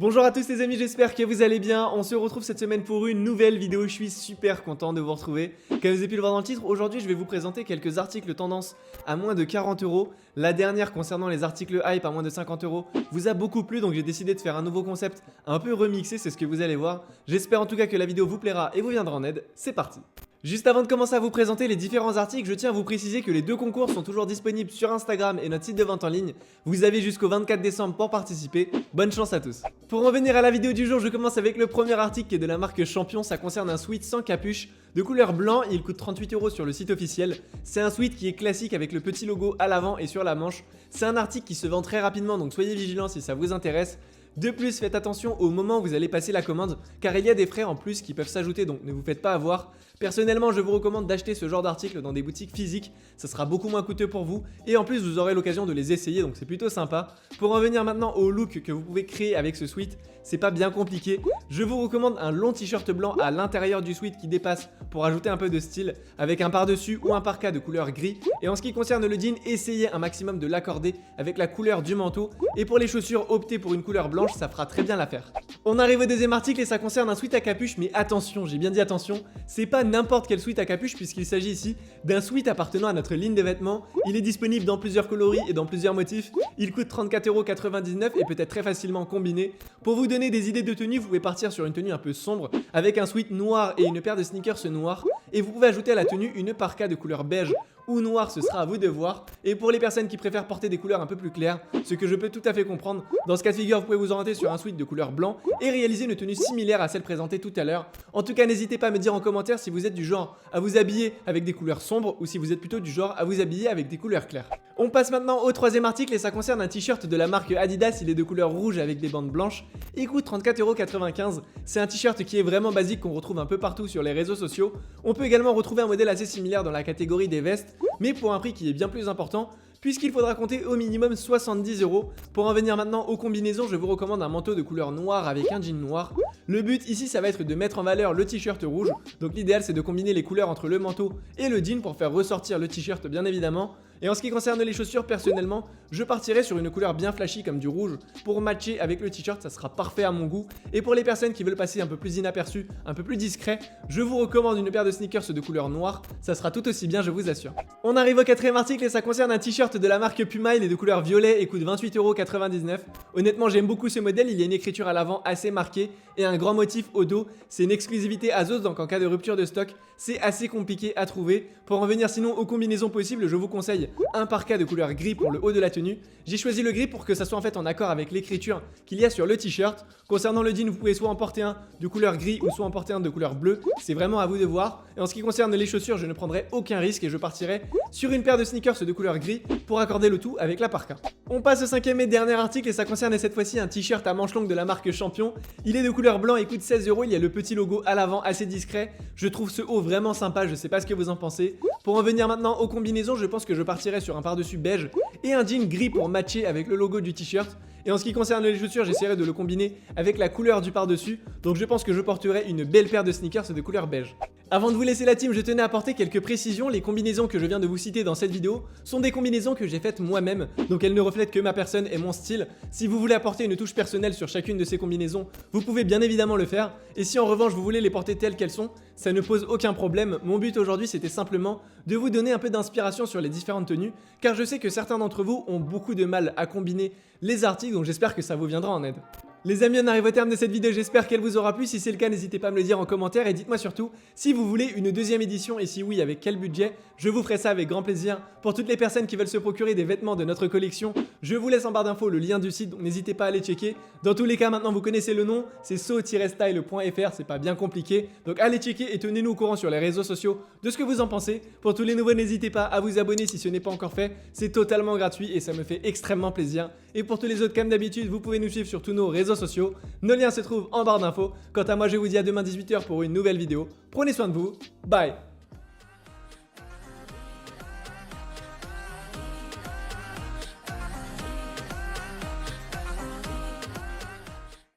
Bonjour à tous les amis, j'espère que vous allez bien. On se retrouve cette semaine pour une nouvelle vidéo. Je suis super content de vous retrouver. Comme vous avez pu le voir dans le titre, aujourd'hui je vais vous présenter quelques articles tendance à moins de 40 €. La dernière concernant les articles hype à moins de 50 € vous a beaucoup plu, donc j'ai décidé de faire un nouveau concept un peu remixé, c'est ce que vous allez voir. J'espère en tout cas que la vidéo vous plaira et vous viendra en aide. C'est parti. Juste avant de commencer à vous présenter les différents articles, je tiens à vous préciser que les deux concours sont toujours disponibles sur Instagram et notre site de vente en ligne. Vous avez jusqu'au 24 décembre pour participer. Bonne chance à tous. Pour revenir à la vidéo du jour, je commence avec le premier article qui est de la marque Champion. Ça concerne un sweat sans capuche de couleur blanc. Il coûte 38 € sur le site officiel. C'est un sweat qui est classique avec le petit logo à l'avant et sur la manche. C'est un article qui se vend très rapidement, donc soyez vigilants si ça vous intéresse. De plus, faites attention au moment où vous allez passer la commande, car il y a des frais en plus qui peuvent s'ajouter, donc ne vous faites pas avoir. Personnellement, je vous recommande d'acheter ce genre d'articles dans des boutiques physiques, ça sera beaucoup moins coûteux pour vous, et en plus vous aurez l'occasion de les essayer, donc c'est plutôt sympa. Pour en venir maintenant au look que vous pouvez créer avec ce sweat, c'est pas bien compliqué. Je vous recommande un long t-shirt blanc à l'intérieur du sweat qui dépasse pour ajouter un peu de style, avec un par-dessus ou un parka de couleur gris. Et en ce qui concerne le jean, essayez un maximum de l'accorder avec la couleur du manteau. Et pour les chaussures, optez pour une couleur blanche, ça fera très bien l'affaire. On arrive au deuxième article et ça concerne un sweat à capuche, mais attention, j'ai bien dit attention, c'est pas n'importe quel sweat à capuche puisqu'il s'agit ici d'un sweat appartenant à notre ligne de vêtements. Il est disponible dans plusieurs coloris et dans plusieurs motifs. Il coûte 34,99 € et peut être très facilement combiné. Pour vous donner des idées de tenue, vous pouvez partir sur une tenue un peu sombre avec un sweat noir et une paire de sneakers noirs. Et vous pouvez ajouter à la tenue une parka de couleur beige ou noir, ce sera à vous de voir. Et pour les personnes qui préfèrent porter des couleurs un peu plus claires, ce que je peux tout à fait comprendre, dans ce cas de figure, vous pouvez vous orienter sur un sweat de couleur blanc et réaliser une tenue similaire à celle présentée tout à l'heure. En tout cas, n'hésitez pas à me dire en commentaire si vous êtes du genre à vous habiller avec des couleurs sombres ou si vous êtes plutôt du genre à vous habiller avec des couleurs claires. On passe maintenant au troisième article et ça concerne un t-shirt de la marque Adidas. Il est de couleur rouge avec des bandes blanches. Il coûte 34,95 €. C'est un t-shirt qui est vraiment basique qu'on retrouve un peu partout sur les réseaux sociaux. On peut également retrouver un modèle assez similaire dans la catégorie des vestes, mais pour un prix qui est bien plus important, puisqu'il faudra compter au minimum 70 €. Pour en venir maintenant aux combinaisons, je vous recommande un manteau de couleur noire avec un jean noir. Le but ici, ça va être de mettre en valeur le t-shirt rouge, donc l'idéal c'est de combiner les couleurs entre le manteau et le jean pour faire ressortir le t-shirt bien évidemment. Et en ce qui concerne les chaussures, personnellement, je partirai sur une couleur bien flashy comme du rouge pour matcher avec le t-shirt, ça sera parfait à mon goût. Et pour les personnes qui veulent passer un peu plus inaperçu, un peu plus discret, je vous recommande une paire de sneakers de couleur noire, ça sera tout aussi bien, je vous assure. On arrive au quatrième article et ça concerne un t-shirt de la marque Puma, il est de couleur violet et coûte 28,99 €. Honnêtement, j'aime beaucoup ce modèle, il y a une écriture à l'avant assez marquée et un grand motif au dos. C'est une exclusivité Azos, donc en cas de rupture de stock, c'est assez compliqué à trouver. Pour en venir sinon aux combinaisons possibles, je vous conseille un parka de couleur gris pour le haut de la tenue. J'ai choisi le gris pour que ça soit en fait en accord avec l'écriture qu'il y a sur le t-shirt. Concernant le jean, vous pouvez soit en porter un de couleur gris ou soit en porter un de couleur bleue. C'est vraiment à vous de voir. Et en ce qui concerne les chaussures, je ne prendrai aucun risque et je partirai sur une paire de sneakers de couleur gris pour accorder le tout avec la parka. On passe au cinquième et dernier article et ça concerne cette fois-ci un t-shirt à manches longues de la marque Champion. Il est de couleur blanc et coûte 16 €. Il y a le petit logo à l'avant assez discret. Je trouve ce haut vraiment sympa, je sais pas ce que vous en pensez. Pour en venir maintenant aux combinaisons, je pense que je partirai sur un par-dessus beige et un jean gris pour matcher avec le logo du t-shirt. Et en ce qui concerne les chaussures, j'essaierai de le combiner avec la couleur du par-dessus. Donc je pense que je porterai une belle paire de sneakers de couleur beige. Avant de vous laisser la team, je tenais à apporter quelques précisions. Les combinaisons que je viens de vous citer dans cette vidéo sont des combinaisons que j'ai faites moi-même, donc elles ne reflètent que ma personne et mon style. Si vous voulez apporter une touche personnelle sur chacune de ces combinaisons, vous pouvez bien évidemment le faire. Et si en revanche vous voulez les porter telles qu'elles sont, ça ne pose aucun problème. Mon but aujourd'hui c'était simplement de vous donner un peu d'inspiration sur les différentes tenues, car je sais que certains d'entre vous ont beaucoup de mal à combiner les articles, donc j'espère que ça vous viendra en aide. Les amis, on arrive au terme de cette vidéo, j'espère qu'elle vous aura plu. Si c'est le cas, n'hésitez pas à me le dire en commentaire et dites-moi surtout si vous voulez une deuxième édition et si oui, avec quel budget. Je vous ferai ça avec grand plaisir. Pour toutes les personnes qui veulent se procurer des vêtements de notre collection, je vous laisse en barre d'infos le lien du site, donc n'hésitez pas à aller checker. Dans tous les cas, maintenant vous connaissez le nom, c'est so-style.fr, c'est pas bien compliqué. Donc allez checker et tenez-nous au courant sur les réseaux sociaux de ce que vous en pensez. Pour tous les nouveaux, n'hésitez pas à vous abonner si ce n'est pas encore fait, c'est totalement gratuit et ça me fait extrêmement plaisir. Et pour tous les autres, comme d'habitude, vous pouvez nous suivre sur tous nos réseaux sociaux. Nos liens se trouvent en barre d'infos. Quant à moi, je vous dis à demain 18 h pour une nouvelle vidéo. Prenez soin de vous. Bye.